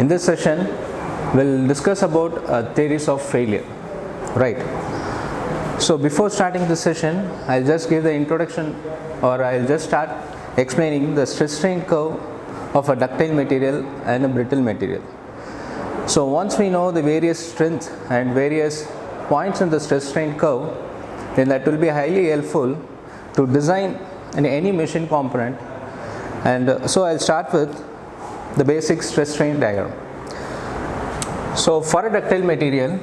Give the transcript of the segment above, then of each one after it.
In this session, we'll discuss about theories of failure, right? So before starting this session, I'll just give the introduction, or I'll just start explaining the stress strain curve of a ductile material and a brittle material. So once we know the various strengths and various points in the stress strain curve, then that will be highly helpful to design any machine component. And so I'll start with the basic stress strain diagram. So for a ductile material,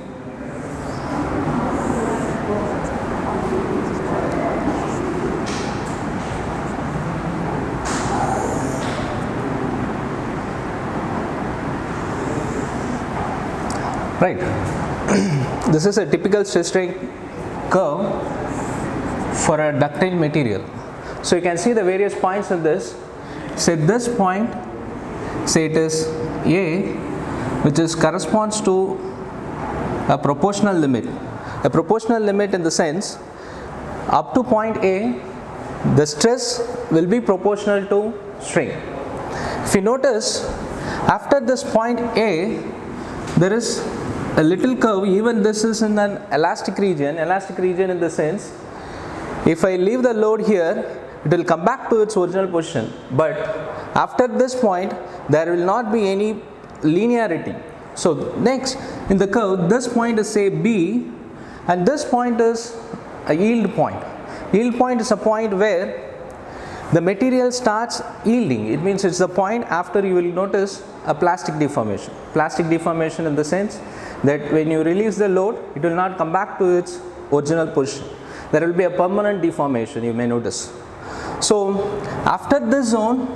right, this is a typical stress strain curve for a ductile material. So you can see the various points in this. Say this point, say it is A, which is corresponds to a proportional limit. A proportional limit in the sense, up to point A, the stress will be proportional to strain. If you notice, after this point A, there is a little curve. Even this is in an elastic region in the sense, if I leave the load here, it will come back to its original position, but after this point there will not be any linearity. So next in the curve, this point is say B, and this point is a yield point. Yield point is a point where the material starts yielding. It means it's the point after you will notice a plastic deformation. Plastic deformation in the sense that when you release the load, it will not come back to its original position. There will be a permanent deformation, you may notice. So after this zone,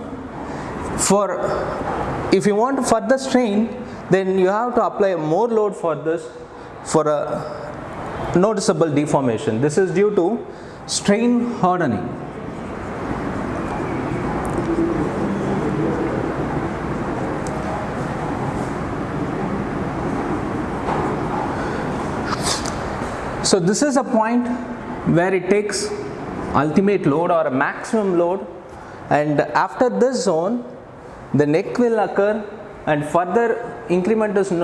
if you want further strain, then you have to apply more load for this, for a noticeable deformation. This is due to strain hardening. So this is a point where it takes ultimate load or a maximum load, and after this zone the neck will occur, and further increment in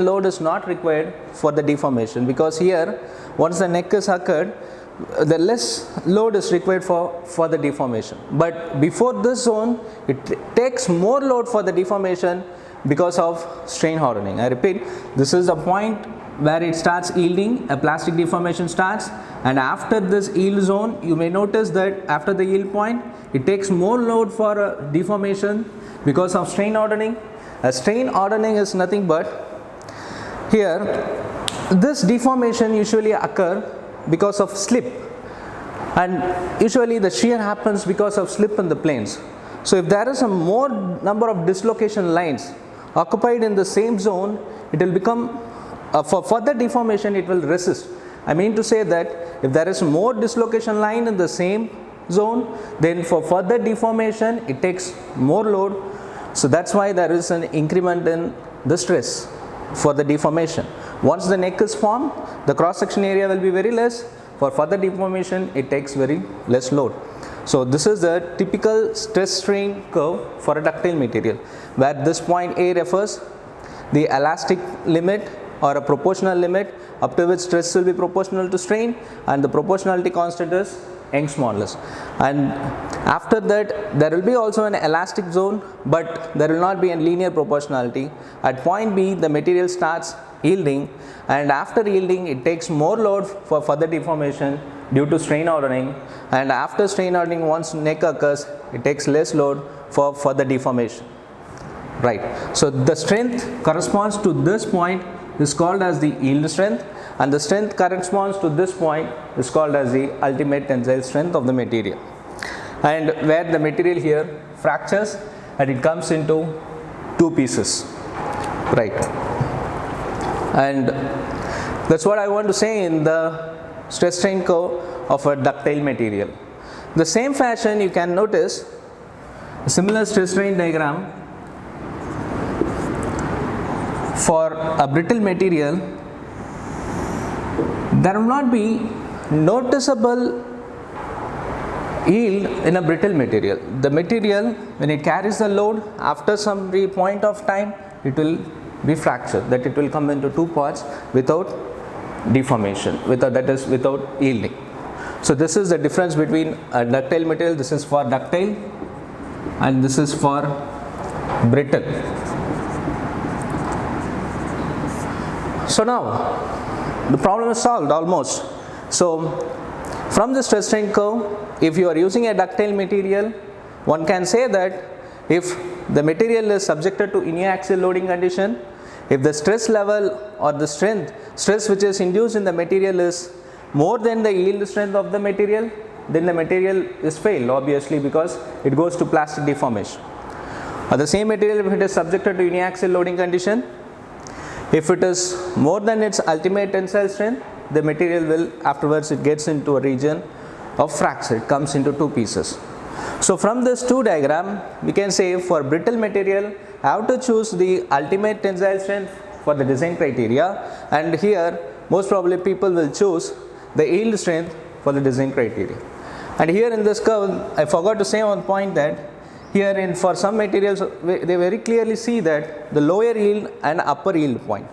load is not required for the deformation, because here once the neck is occurred, the less load is required for the deformation. But before this zone, it takes more load for the deformation because of strain hardening. I repeat, this is a point where it starts yielding, a plastic deformation starts, and after this yield zone, you may notice that after the yield point, it takes more load for deformation because of strain hardening. Strain hardening is nothing but, here this deformation usually occur because of slip, and usually the shear happens because of slip in the planes. So if there is a more number of dislocation lines occupied in the same zone, it will become for further deformation it will resist. I mean to say that if there is more dislocation line in the same zone, then for further deformation it takes more load. So that's why there is an increment in the stress for the deformation. Once the neck is formed, the cross section area will be very less. For further deformation it takes very less load. So this is the typical stress strain curve for a ductile material, where this point A refers the elastic limit or a proportional limit up to which stress will be proportional to strain, and the proportionality constant is Young's modulus. And after that there will be also an elastic zone, but there will not be a linear proportionality. At point B, the material starts yielding, and after yielding it takes more load for further deformation due to strain hardening, and after strain hardening, once neck occurs, it takes less load for further deformation, right? So the strength corresponds to this point is called as the yield strength, and the strength corresponds to this point is called as the ultimate tensile strength of the material. And where the material here fractures and it comes into two pieces, right? And that's what I want to say in the stress strain curve of a ductile material. The same fashion, you can notice a similar stress strain diagram for a brittle material. There will not be noticeable yield in a brittle material. The material, when it carries the load, after some point of time, it will be fractured, that it will come into two parts without deformation, that is without yielding. So this is the difference between a ductile material. This is for ductile and this is for brittle. So now the problem is solved almost. So from the stress strain curve, if you are using a ductile material, one can say that if the material is subjected to uniaxial loading condition, if the stress level or the stress which is induced in the material is more than the yield strength of the material, then the material is failed, obviously, because it goes to plastic deformation. Or the same material, if it is subjected to uniaxial loading condition, if it is more than its ultimate tensile strength, the material will afterwards it gets into a region of fracture, it comes into two pieces. So from this two diagram, we can say for brittle material, I have to choose the ultimate tensile strength for the design criteria, and here most probably people will choose the yield strength for the design criteria. And here in this curve, I forgot to say one point that here for some materials, they very clearly see that the lower yield and upper yield point.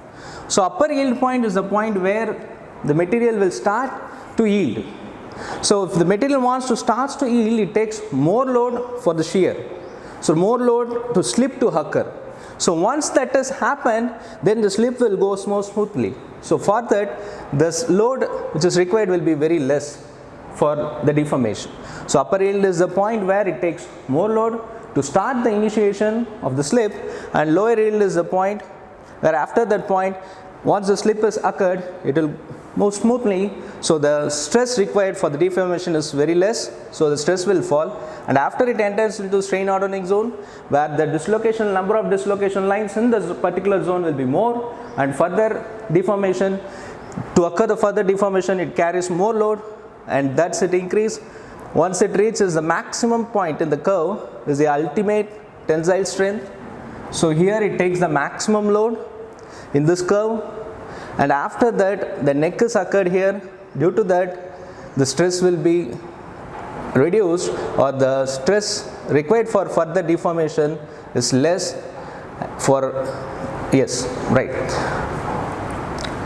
So upper yield point is the point where the material will start to yield. So if the material wants to start to yield, it takes more load for the shear. So more load to slip to occur. So once that has happened, then the slip will go more smoothly. So for that, this load which is required will be very less for the deformation. So upper yield is the point where it takes more load to start the initiation of the slip, and lower yield is the point where after that point, once the slip has occurred, it will move smoothly. So the stress required for the deformation is very less, so the stress will fall, and after it enters into strain hardening zone, where the number of dislocation lines in this particular zone will be more, and further deformation, to occur the further deformation, it carries more load, and that's it increase. Once it reaches the maximum point in the curve is the ultimate tensile strength. So here it takes the maximum load in this curve, and after that the neck is occurred here. Due to that, the stress will be reduced, or the stress required for further deformation is less for, yes, right.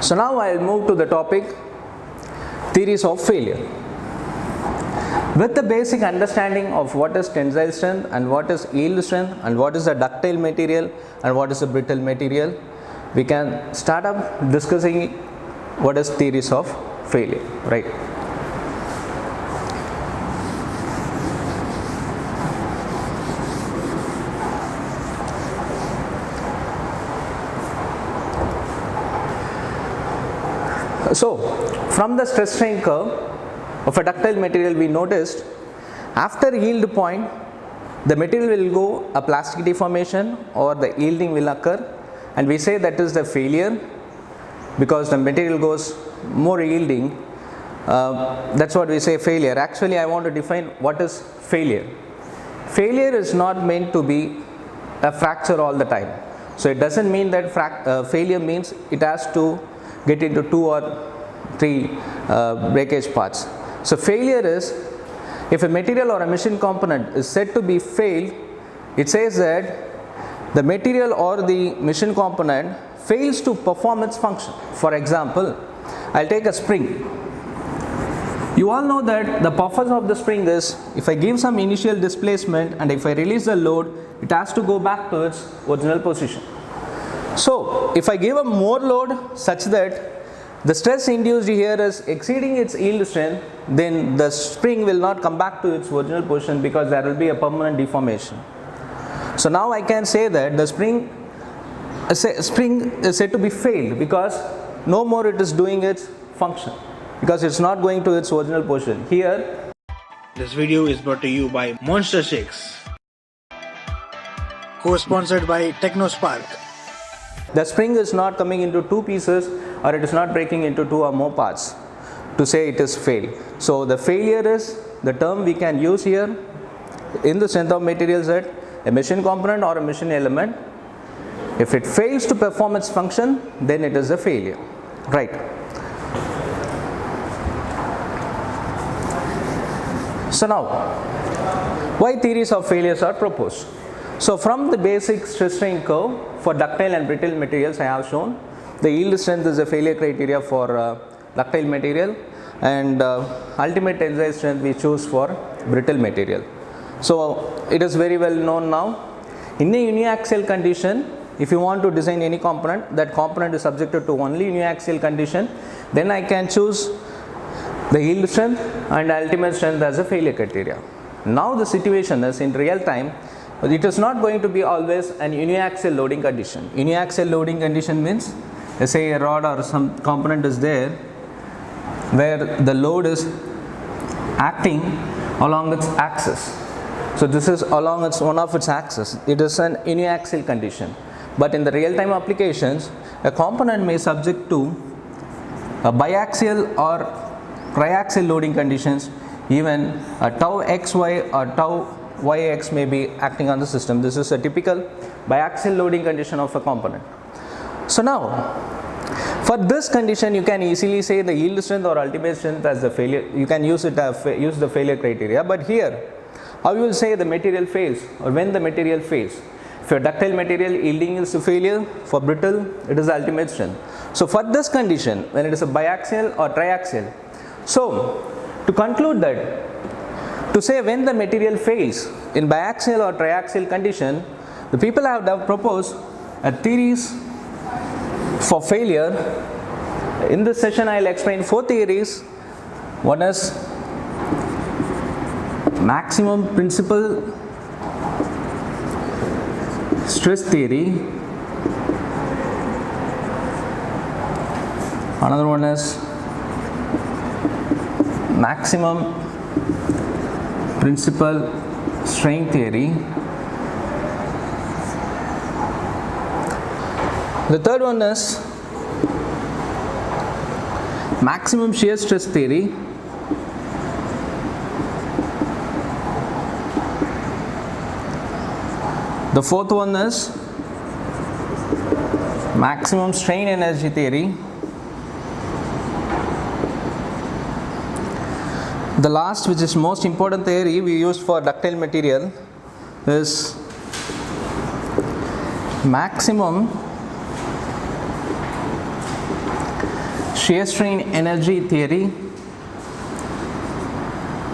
So now I will move to the topic theories of failure. With the basic understanding of what is tensile strength and what is yield strength and what is a ductile material and what is a brittle material, we can start up discussing what is theories of failure, right? So from the stress strain curve of a ductile material, we noticed after yield point, the material will go a plastic deformation or the yielding will occur, and we say that is the failure because the material goes more yielding. That's what we say failure. Actually, I want to define what is failure. Failure is not meant to be a fracture all the time. So it doesn't mean that failure means it has to get into 2 or 3 breakage parts. So failure is if a material or a machine component is said to be failed, it says that the material or the machine component fails to perform its function. For example, I'll take a spring. You all know that the purpose of the spring is if I give some initial displacement and if I release the load, it has to go back to its original position. So if I give a more load such that the stress induced here is exceeding its yield strength, then the spring will not come back to its original position because there will be a permanent deformation. So now I can say that the spring is said to be failed because no more it is doing its function, because it's not going to its original position. Here, this video is brought to you by Monster Shakes, co-sponsored by TechnoSpark. the spring is not coming into 2 pieces or it is not breaking into 2 or more parts to say it is failed. So the failure is the term we can use here in the strength of materials that a machine component or a machine element, if it fails to perform its function, then it is a failure, right? So now, why theories of failures are proposed? So from the basic stress strain curve for ductile and brittle materials I have shown, the yield strength is a failure criteria for ductile material, and ultimate tensile strength we choose for brittle material. So it is very well known now. In a uniaxial condition, if you want to design any component, that component is subjected to only uniaxial condition, then I can choose the yield strength and ultimate strength as a failure criteria. Now the situation is, in real time, it is not going to be always an uniaxial loading condition. Uniaxial loading condition means, let's say a rod or some component is there where the load is acting along its axis. So this is along one of its axis. It is an uniaxial condition. But in the real-time applications, a component may subject to a biaxial or triaxial loading conditions. Even a tau xy or tau yx may be acting on the system. This is a typical biaxial loading condition of a component. So now, for this condition, you can easily say the yield strength or ultimate strength as the failure. You can use it as use the failure criteria. But here, how you will say the material fails or when the material fails? For ductile material, yielding is a failure. For brittle, it is the ultimate strength. So for this condition, when it is a biaxial or triaxial, so to conclude that, to say when the material fails in biaxial or triaxial condition, the people have proposed a theories for failure. In this session, I will explain 4 theories. One is maximum principal stress theory. Another one is maximum principal strain theory. The third one is maximum shear stress theory. The fourth one is maximum strain energy theory. The last, which is most important theory we use for ductile material, is maximum shear strain energy theory,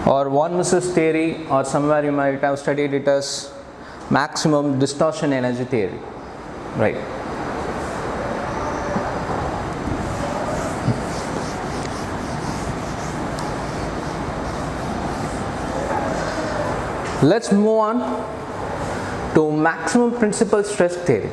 or von Mises theory, or somewhere you might have studied it as maximum distortion energy theory, right? Let's move on to maximum principal stress theory.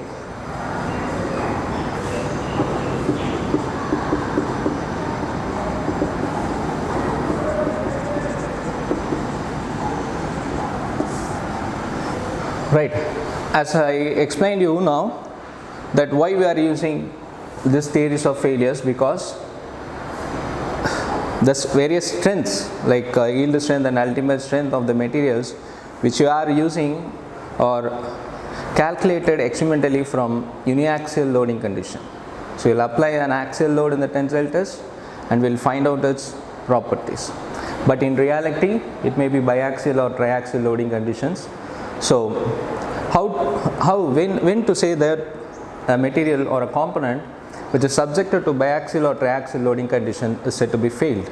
Right, as I explained you now that why we are using this theories of failures, because there's various strengths like yield strength and ultimate strength of the materials which you are using or calculated experimentally from uniaxial loading condition. So you'll apply an axial load in the tensile test and we'll find out its properties. But in reality, it may be biaxial or triaxial loading conditions. So when to say that a material or a component which is subjected to biaxial or triaxial loading condition is said to be failed,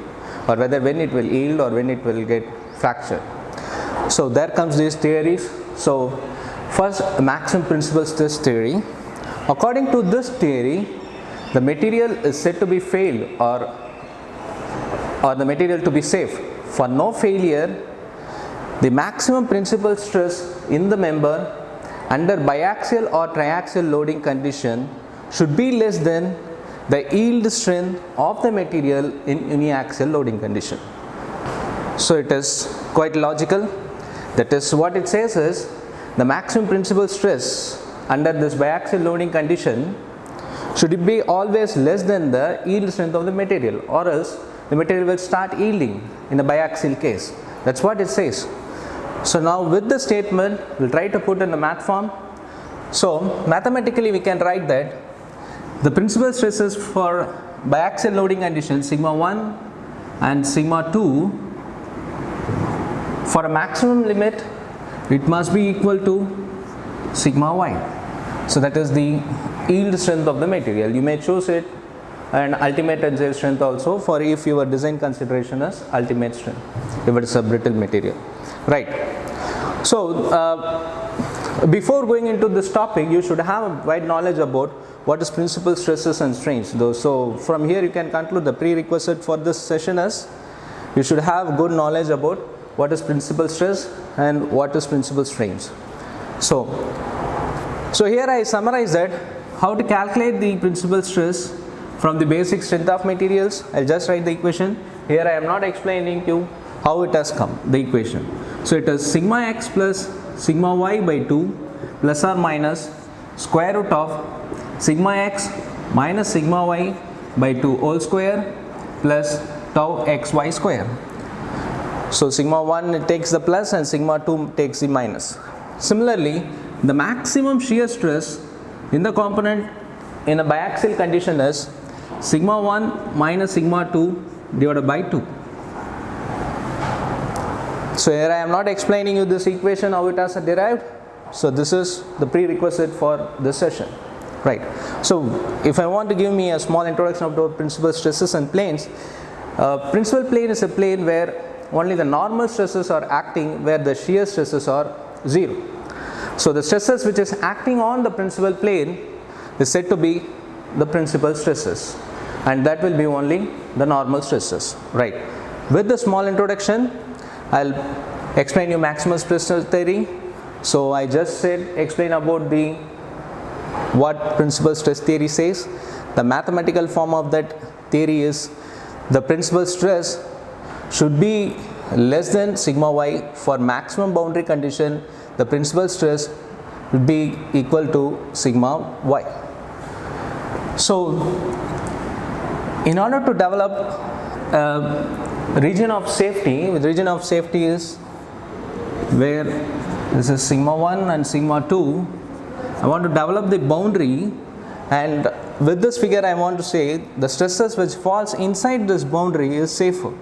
or whether when it will yield or when it will get fractured. So there comes these theories. So first, maximum principal stress theory. According to this theory, the material is said to be failed or the material to be safe. For no failure, the maximum principal stress in the member under biaxial or triaxial loading condition should be less than the yield strength of the material in uniaxial loading condition. So it is quite logical. That is, what it says is the maximum principal stress under this biaxial loading condition should be always less than the yield strength of the material, or else the material will start yielding in the biaxial case. That's what it says. So now with the statement, we'll try to put in the math form. So mathematically we can write that the principal stresses for biaxial loading conditions sigma 1 and sigma 2 For a maximum limit, it must be equal to sigma y. So that is the yield strength of the material. You may choose it and ultimate tensile strength also for if your design consideration is ultimate strength, if it is a brittle material, right? So before going into this topic, you should have a wide knowledge about what is principal stresses and strains. So from here you can conclude the prerequisite for this session is you should have good knowledge about what is principal stress and what is principal strains. So here I summarize that how to calculate the principal stress from the basic strength of materials. I'll just write the equation. Here I am not explaining to you how it has come, the equation. So it is sigma x plus sigma y by 2 plus or minus square root of sigma x minus sigma y by 2 whole square plus tau xy square. So sigma 1 takes the plus and sigma 2 takes the minus. Similarly, the maximum shear stress in the component in a biaxial condition is sigma 1 minus sigma 2 divided by 2. So here I am not explaining you this equation how it has derived. So this is the prerequisite for this session, right? So if I want to give me a small introduction of the principal stresses and planes, principal plane is a plane where only the normal stresses are acting, where the shear stresses are 0. So the stresses which is acting on the principal plane is said to be the principal stresses, and that will be only the normal stresses, right? With the small introduction, I'll explain you maximum stress theory. So I just said explain about the what principal stress theory says. The mathematical form of that theory is the principal stress should be less than sigma y. For maximum boundary condition, the principal stress would be equal to sigma y. So in order to develop region of safety, the region of safety is where this is sigma 1 and sigma 2. I want to develop the boundary, and with this figure I want to say the stresses which falls inside this boundary is safer.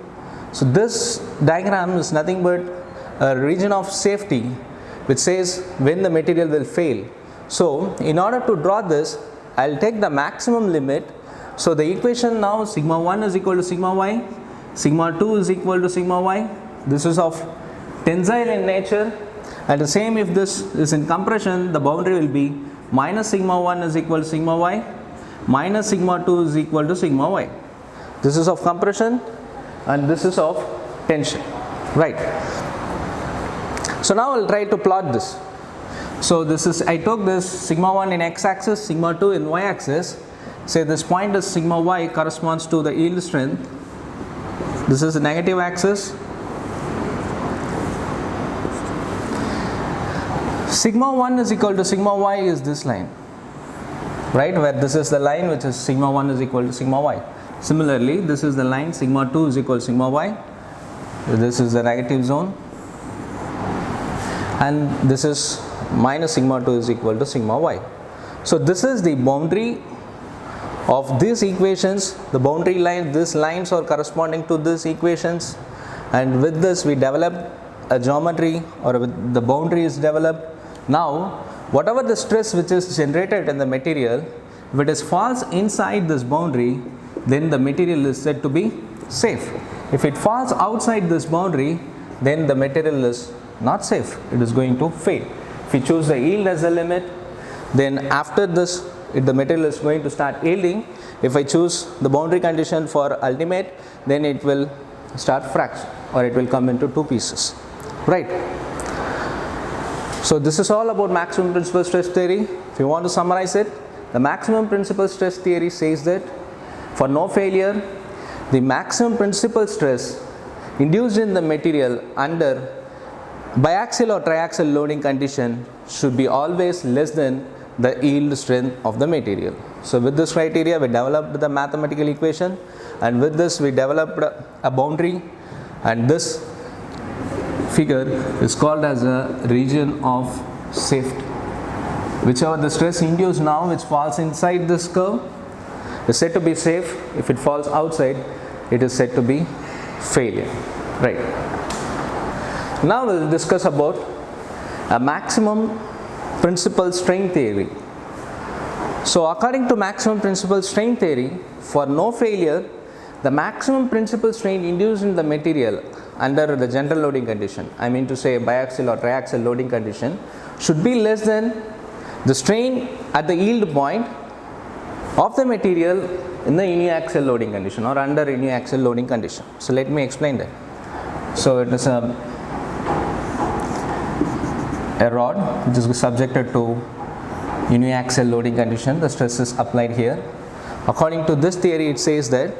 So this diagram is nothing but a region of safety which says when the material will fail. So in order to draw this, I'll take the maximum limit. So the equation now sigma 1 is equal to sigma y, sigma 2 is equal to sigma y. This is of tensile in nature, and the same if this is in compression, the boundary will be minus sigma 1 is equal to sigma y, minus sigma 2 is equal to sigma y. This is of compression and this is of tension, right? So now I'll try to plot this. So this is, I took this sigma 1 in x-axis, sigma 2 in y-axis. Say this point is sigma y corresponds to the yield strength. This is the negative axis. Sigma 1 is equal to sigma y is this line, right, where this is the line which is sigma 1 is equal to sigma y. Similarly, this is the line sigma 2 is equal to sigma y. This is the negative zone, and this is minus sigma 2 is equal to sigma y. So this is the boundary of these equations. The boundary line, these lines are corresponding to these equations, and with this we develop a geometry, or the boundary is developed. Now whatever the stress which is generated in the material, if it is falls inside this boundary, then the material is said to be safe. If it falls outside this boundary, then the material is not safe, it is going to fail. If we choose the yield as a limit, then after this the material is going to start yielding. If I choose the boundary condition for ultimate, then it will start fracture, or it will come into two pieces, right? So this is all about maximum principal stress theory. If you want to summarize it, the maximum principal stress theory says that for no failure, the maximum principal stress induced in the material under biaxial or triaxial loading condition should be always less than the yield strength of the material. So with this criteria we developed the mathematical equation, and with this we developed a boundary, and this figure is called as a region of safety. Whichever the stress induced now which falls inside this curve is said to be safe. If it falls outside, it is said to be failure, right? Now we'll discuss about a maximum principal strain theory. So according to maximum principal strain theory, for no failure, the maximum principal strain induced in the material under the general loading condition, I mean to say biaxial or triaxial loading condition, should be less than the strain at the yield point of the material in the uniaxial loading condition or under uniaxial loading condition. So let me explain that. So it is a rod which is subjected to uniaxial loading condition. The stress is applied here. According to this theory, it says that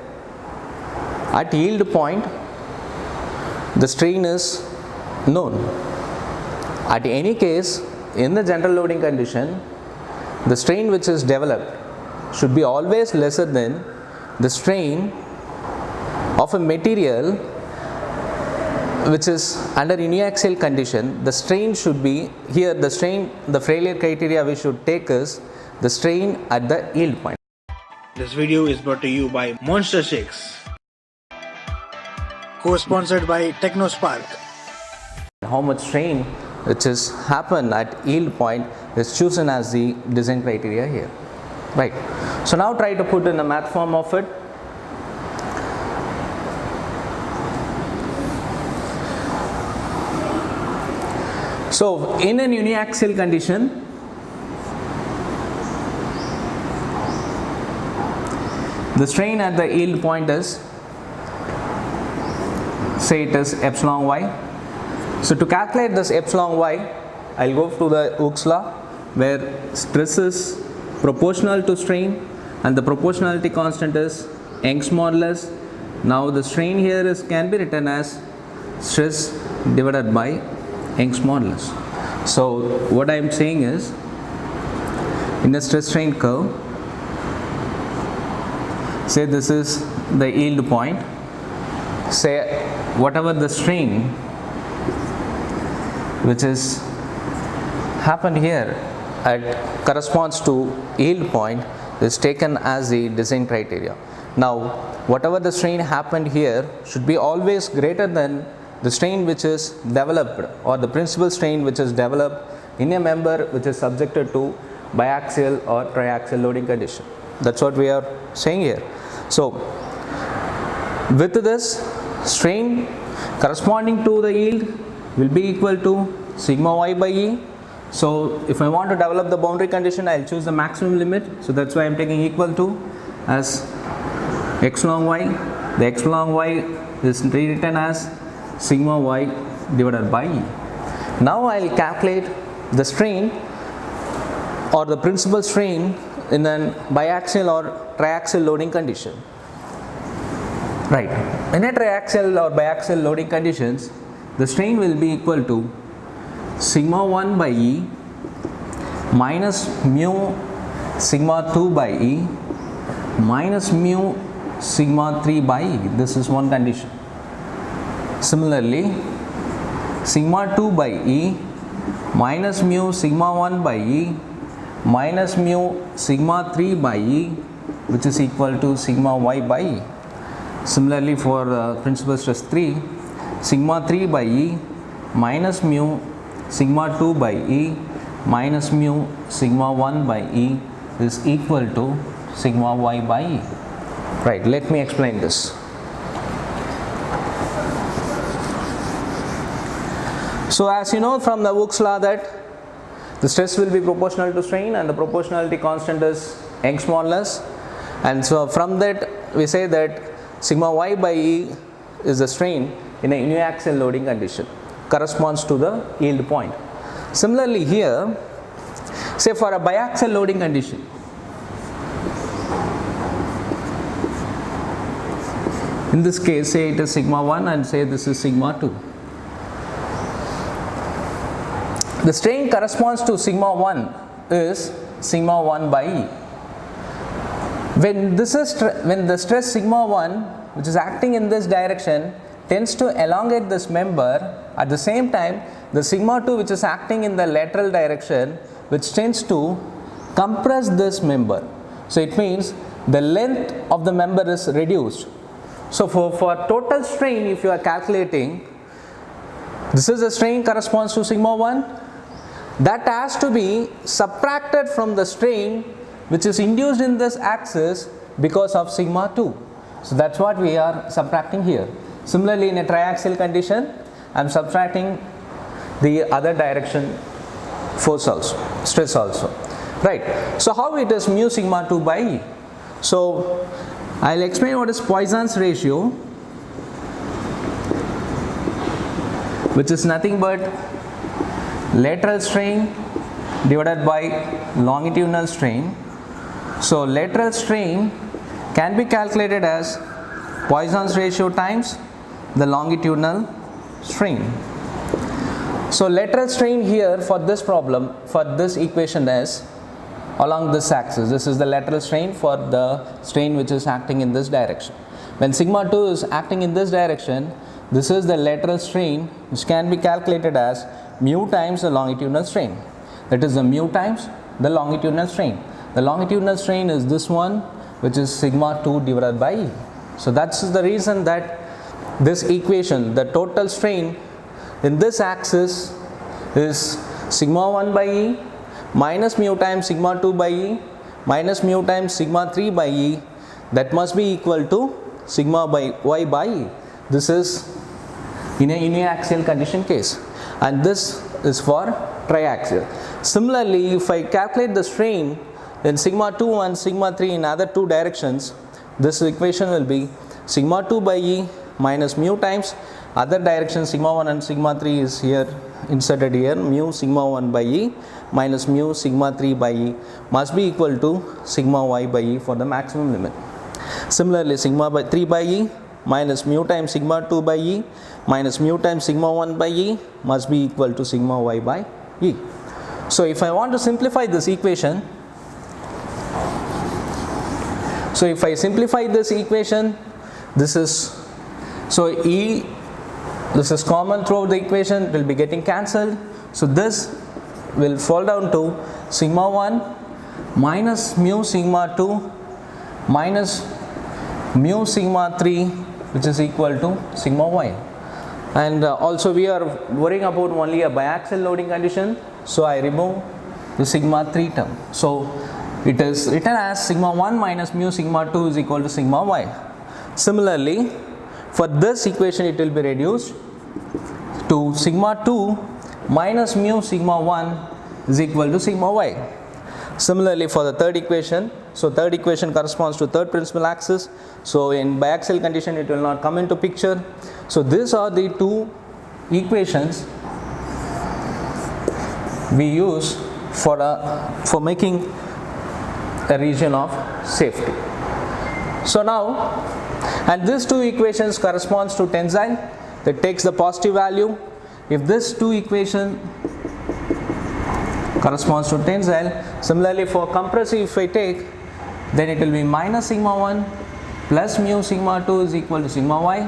at yield point the strain is known. At any case, in the general loading condition, the strain which is developed should be always lesser than the strain of a material which is under uniaxial condition. The strain should be here, the strain, the failure criteria we should take is the strain at the yield point. This video is brought to you by Monster Shakes, co-sponsored by TechnoSpark. How much strain which is happen at yield point is chosen as the design criteria here, right? So now try to put in a math form of it. So in an uniaxial condition, the strain at the yield point is, say it is epsilon y. So to calculate this epsilon y, I'll go to the Hooke's law, where stress is proportional to strain and the proportionality constant is Young's modulus. Now the strain here can be written as stress divided by Young's modulus. So what I am saying is, in a stress strain curve, say this is the yield point, say whatever the strain which is happened here corresponds to yield point is taken as the design criteria. Now whatever the strain happened here should be always greater than the strain which is developed, or the principal strain which is developed in a member which is subjected to biaxial or triaxial loading condition. That's what we are saying here. So with this, strain corresponding to the yield will be equal to sigma y by E. So if I want to develop the boundary condition, I'll choose the maximum limit. So that's why I'm taking equal to as epsilon y. The epsilon y is rewritten as sigma y divided by E. Now I'll calculate the strain or the principal strain in an biaxial or triaxial loading condition. Right. In a triaxial or biaxial loading conditions, the strain will be equal to sigma 1 by E minus mu sigma 2 by E minus mu sigma 3 by E. This is one condition. Similarly, sigma 2 by E minus mu sigma 1 by E minus mu sigma 3 by E, which is equal to sigma y by E. Similarly, for principal stress 3, sigma 3 by E minus mu sigma 2 by E minus mu sigma 1 by E is equal to sigma y by E. Right, let me explain this. So as you know from the Hooke's law that the stress will be proportional to strain and the proportionality constant is Young's modulus, and so from that we say that sigma y by E is the strain in a uniaxial loading condition, corresponds to the yield point. Similarly here, say for a biaxial loading condition, in this case say it is sigma 1 and say this is sigma 2. The strain corresponds to sigma 1 is sigma 1 by E. When the stress sigma 1 which is acting in this direction tends to elongate this member, at the same time the sigma 2 which is acting in the lateral direction which tends to compress this member. So it means the length of the member is reduced. So for total strain, if you are calculating, This is the strain corresponds to sigma 1. That has to be subtracted from the strain which is induced in this axis because of sigma 2. So that's what we are subtracting here. Similarly, in a triaxial condition, I am subtracting the other direction force also, stress also. Right. So how it is mu sigma 2 by E? So I'll explain what is Poisson's ratio, which is nothing but lateral strain divided by longitudinal strain. So lateral strain can be calculated as Poisson's ratio times the longitudinal strain. So lateral strain here for this problem, for this equation is along this axis. This is the lateral strain for the strain which is acting in this direction. When sigma 2 is acting in this direction, this is the lateral strain which can be calculated as mu times the longitudinal strain. That is the mu times the longitudinal strain. The longitudinal strain is this one, which is sigma 2 divided by E. So that's the reason that this equation, the total strain in this axis is sigma 1 by E minus mu times sigma 2 by E minus mu times sigma 3 by E, that must be equal to sigma by Y by E. This is in a uniaxial condition case, and this is for triaxial. Similarly, if I calculate the strain in sigma 2 and sigma 3 in other two directions, this equation will be sigma 2 by E minus mu times other direction sigma 1 and sigma 3 is here inserted here, mu sigma 1 by E minus mu sigma 3 by E must be equal to sigma Y by E for the maximum limit. Similarly, sigma 3 by E minus mu times sigma 2 by E minus mu times sigma 1 by E must be equal to sigma Y by E. So if I want to simplify this equation, so if I simplify this equation, this is, so E, this is common throughout the equation, will be getting cancelled. So this will fall down to sigma 1 minus mu sigma 2 minus mu sigma 3, which is equal to sigma Y. And also we are worrying about only a biaxial loading condition, so I remove the sigma 3 term. So it is written as sigma 1 minus mu sigma 2 is equal to sigma Y. Similarly, for this equation it will be reduced to sigma 2 minus mu sigma 1 is equal to sigma Y. Similarly, for the third equation, so third equation corresponds to third principal axis, so in biaxial condition it will not come into picture. So these are the two equations we use for making a region of safety. So now, and these two equations corresponds to tensile, that takes the positive value. If this two equation corresponds to tensile, similarly for compressive if I take, then it will be minus sigma 1 plus mu sigma 2 is equal to sigma Y,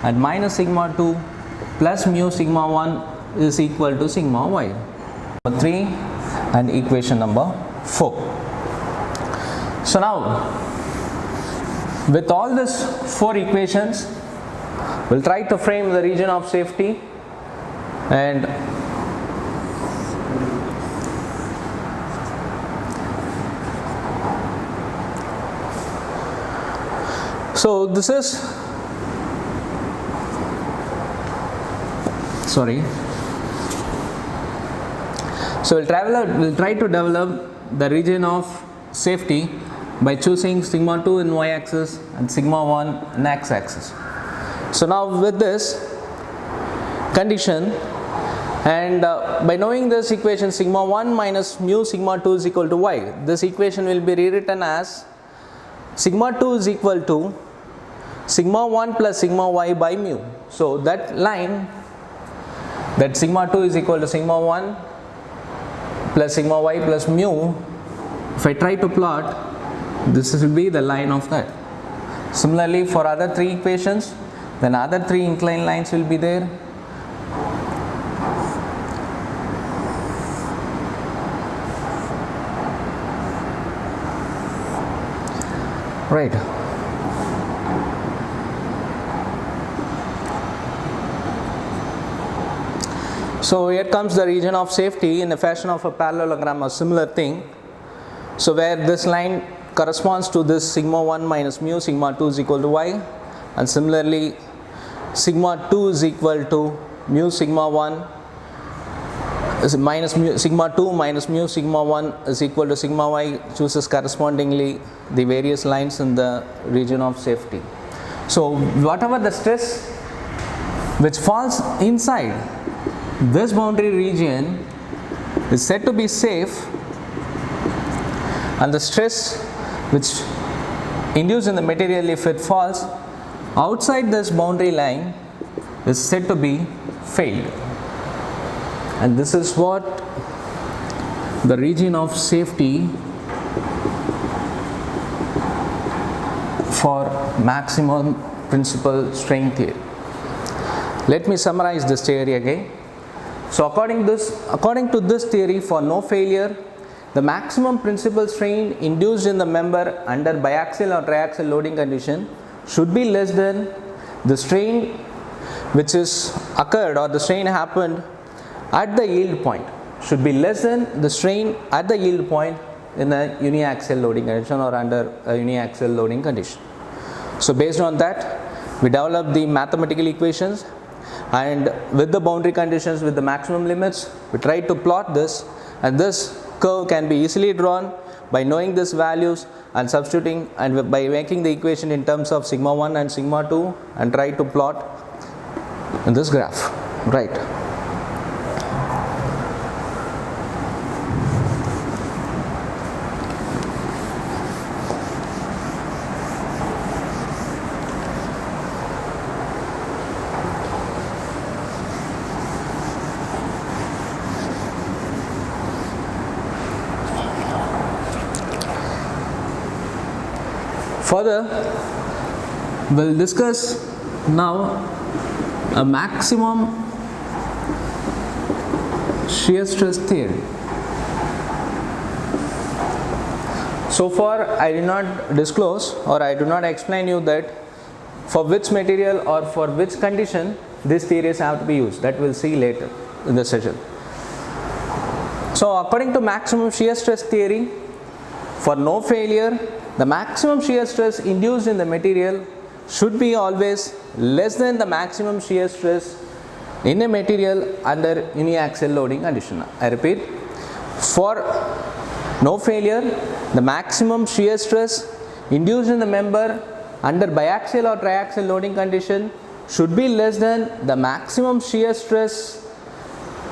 and minus sigma 2 plus mu sigma 1 is equal to sigma Y. Number 3 and equation number 4. So now, with all these four equations, we'll try to frame the region of safety, and so this is, sorry, so we'll try to develop the region of safety by choosing sigma 2 in y axis and sigma 1 in x axis. So now with this condition, and by knowing this equation sigma 1 minus mu sigma 2 is equal to y, this equation will be rewritten as sigma 2 is equal to sigma 1 plus sigma y by mu. So that line, that sigma 2 is equal to sigma 1 plus sigma y plus mu, if I try to plot, this will be the line of that. Similarly for other three equations, then other three inclined lines will be there. Right. So here comes the region of safety in the fashion of a parallelogram or similar thing. So where this line corresponds to this sigma 1 minus mu, sigma 2 is equal to y, and similarly sigma 2 is equal to mu sigma 1 is minus mu sigma 2 minus mu sigma 1 is equal to sigma y, chooses correspondingly the various lines in the region of safety. So whatever the stress which falls inside this boundary region is said to be safe, and the stress which induced in the material if it falls outside this boundary line is said to be failed. And this is what the region of safety for maximum principal strain theory. Let me summarize this theory again. So according to this theory, for no failure, the maximum principal strain induced in the member under biaxial or triaxial loading condition should be less than the strain which is occurred, or the strain happened at the yield point, should be less than the strain at the yield point in a uniaxial loading condition or under a uniaxial loading condition. So based on that, we developed the mathematical equations, and with the boundary conditions, with the maximum limits, we tried to plot this, and this curve can be easily drawn by knowing these values and substituting, and by making the equation in terms of sigma 1 and sigma 2 and try to plot in this graph, right. Further, we'll discuss now a maximum shear stress theory. So far, I did not disclose, or I do not explain you that for which material or for which condition these theories have to be used. That we'll see later in the session. So according to maximum shear stress theory, for no failure, the maximum shear stress induced in the material should be always less than the maximum shear stress in a material under uniaxial loading condition. I repeat, for no failure, the maximum shear stress induced in the member under biaxial or triaxial loading condition should be less than the maximum shear stress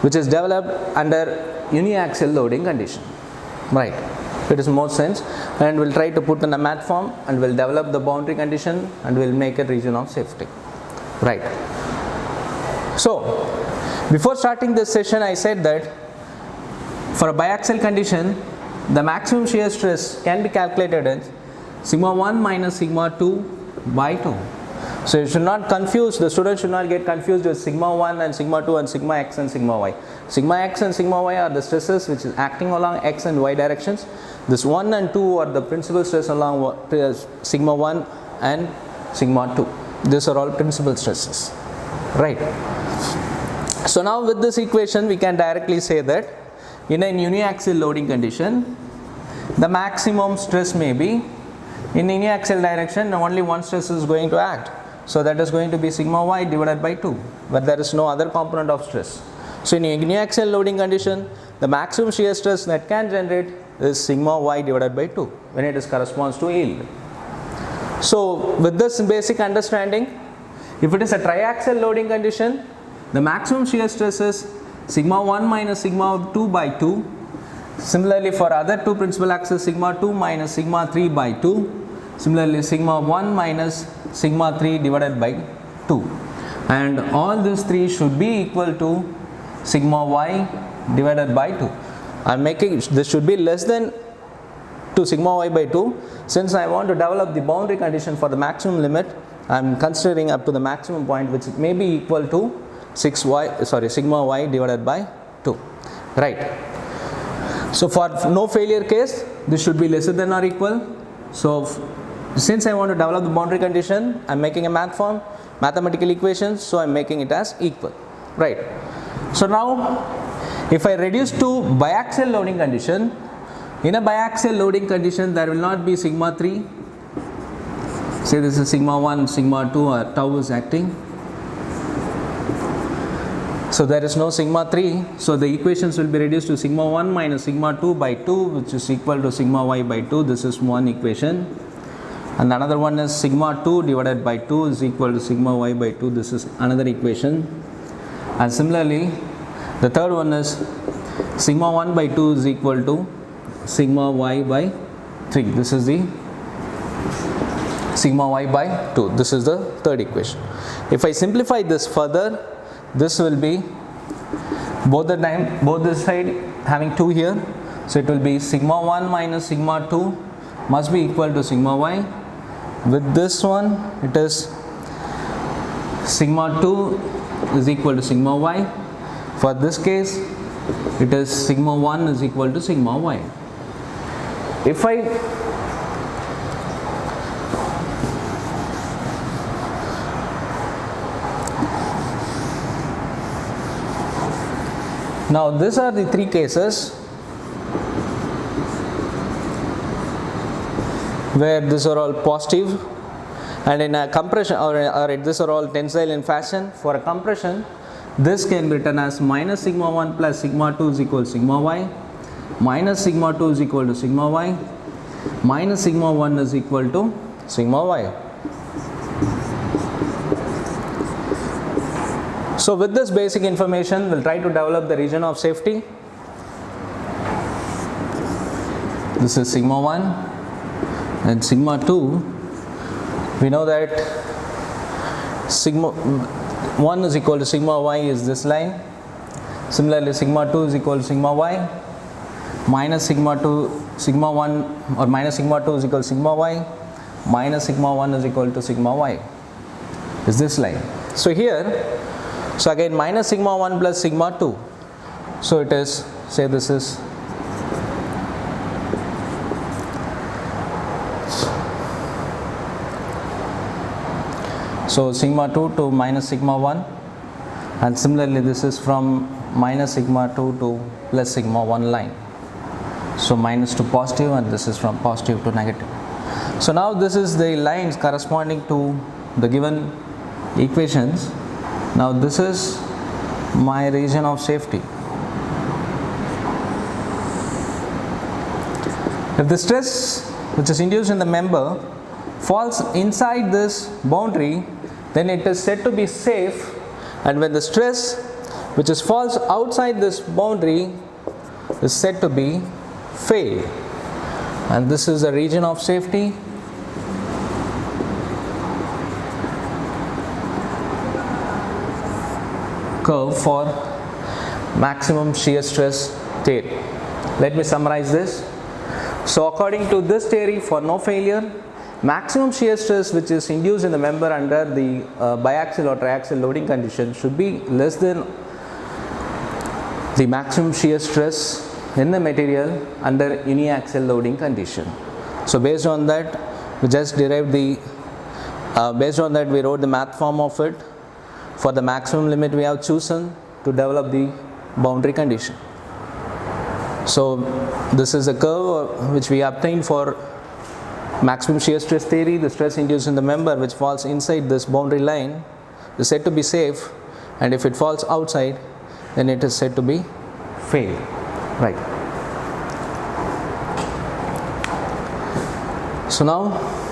which is developed under uniaxial loading condition, right. It is more sense, and we'll try to put in a math form, and we'll develop the boundary condition, and we'll make a region of safety, right. So before starting this session, I said that for a biaxial condition, the maximum shear stress can be calculated as sigma 1 minus sigma 2 by 2. So you should not confuse, the student should not get confused with sigma 1 and sigma 2 and sigma x and sigma y. Sigma x and sigma y are the stresses which is acting along x and y directions. This 1 and 2 are the principal stress along sigma 1 and sigma 2. These are all principal stresses, right. So now with this equation, we can directly say that in a uniaxial loading condition, the maximum stress may be in uniaxial direction, only one stress is going to act. So that is going to be sigma y divided by 2, where there is no other component of stress. So in a uniaxial loading condition, the maximum shear stress that can generate is sigma y divided by 2 when it is corresponds to yield. So with this basic understanding, if it is a triaxial loading condition, the maximum shear stress is sigma 1 minus sigma 2 by 2. Similarly, for other two principal axes, sigma 2 minus sigma 3 by 2. Similarly, sigma 1 minus sigma 3 divided by 2. And all these three should be equal to sigma y divided by 2. I am making this should be less than to sigma y by 2. Since I want to develop the boundary condition for the maximum limit, I am considering up to the maximum point, which may be equal to sigma y divided by 2, right. So for no failure case, this should be lesser than or equal. So since I want to develop the boundary condition, I am making a math form, mathematical equations, so I am making it as equal, right. So now if I reduce to biaxial loading condition, in a biaxial loading condition there will not be sigma 3, say this is sigma 1, sigma 2 or tau is acting. So there is no sigma 3, so the equations will be reduced to sigma 1 minus sigma 2 by 2, which is equal to sigma y by 2. This is one equation. And another one is sigma 2 divided by 2 is equal to sigma y by 2. This is another equation. And similarly, the third one is sigma 1 by 2 is equal to sigma y by 3. This is the sigma y by 2. This is the third equation. If I simplify this further, this will be both the side having 2 here. So it will be sigma 1 minus sigma 2 must be equal to sigma y. With this one, it is sigma 2 is equal to sigma y. For this case, it is sigma 1 is equal to sigma y. If I now these are the three cases where these are all positive, and in a compression or these are all tensile in fashion. For a compression, this can be written as minus sigma 1 plus sigma 2 is equal to sigma y, minus sigma 2 is equal to sigma y, minus sigma 1 is equal to sigma y. So with this basic information, we'll try to develop the region of safety. This is sigma 1 and sigma 2. We know that sigma 1 is equal to sigma y is this line. Similarly, sigma 2 is equal to sigma y, minus sigma 1 or minus sigma 2 is equal to sigma y, minus sigma 1 is equal to sigma y is this line. So here, so again minus sigma 1 plus sigma 2, so it is, say this is so sigma 2 to minus sigma 1, and similarly this is from minus sigma 2 to plus sigma 1 line. So minus to positive, and this is from positive to negative. So now this is the lines corresponding to the given equations. Now this is my region of safety. If the stress which is induced in the member falls inside this boundary, then it is said to be safe, and when the stress which is falls outside this boundary is said to be fail. And this is the region of safety. Curve for maximum shear stress theory. Let me summarize this. So according to this theory, for no failure, maximum shear stress which is induced in the member under the biaxial or triaxial loading condition should be less than the maximum shear stress in the material under uniaxial loading condition. So based on that, we just derived the based on that we wrote the math form of it. For the maximum limit we have chosen to develop the boundary condition. So this is a curve which we obtained for maximum shear stress theory. The stress induced in the member which falls inside this boundary line is said to be safe, and if it falls outside, then it is said to be fail. Right. So now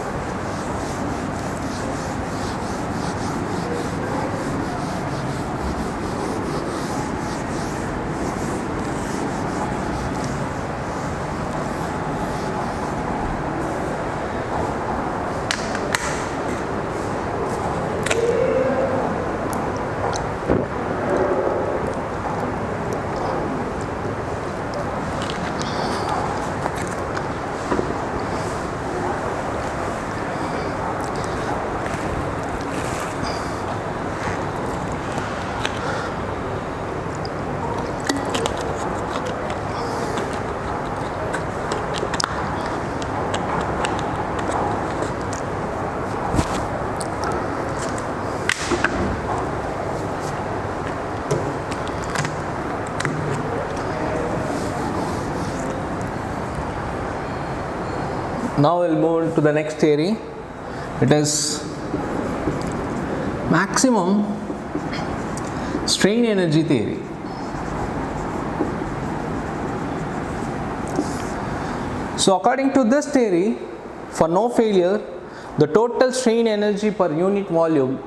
Now we'll move to the next theory. It is maximum strain energy theory. So according to this theory, for no failure, the total strain energy per unit volume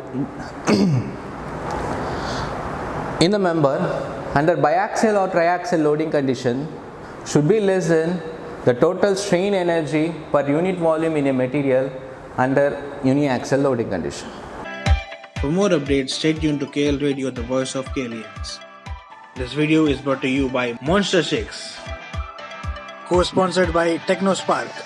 in the member under biaxial or triaxial loading condition should be less than the total strain energy per unit volume in a material under uniaxial loading condition. For more updates, stay tuned to KL Radio, the voice of Kalians. This video is brought to you by Monster Shakes, co-sponsored by TechnoSpark.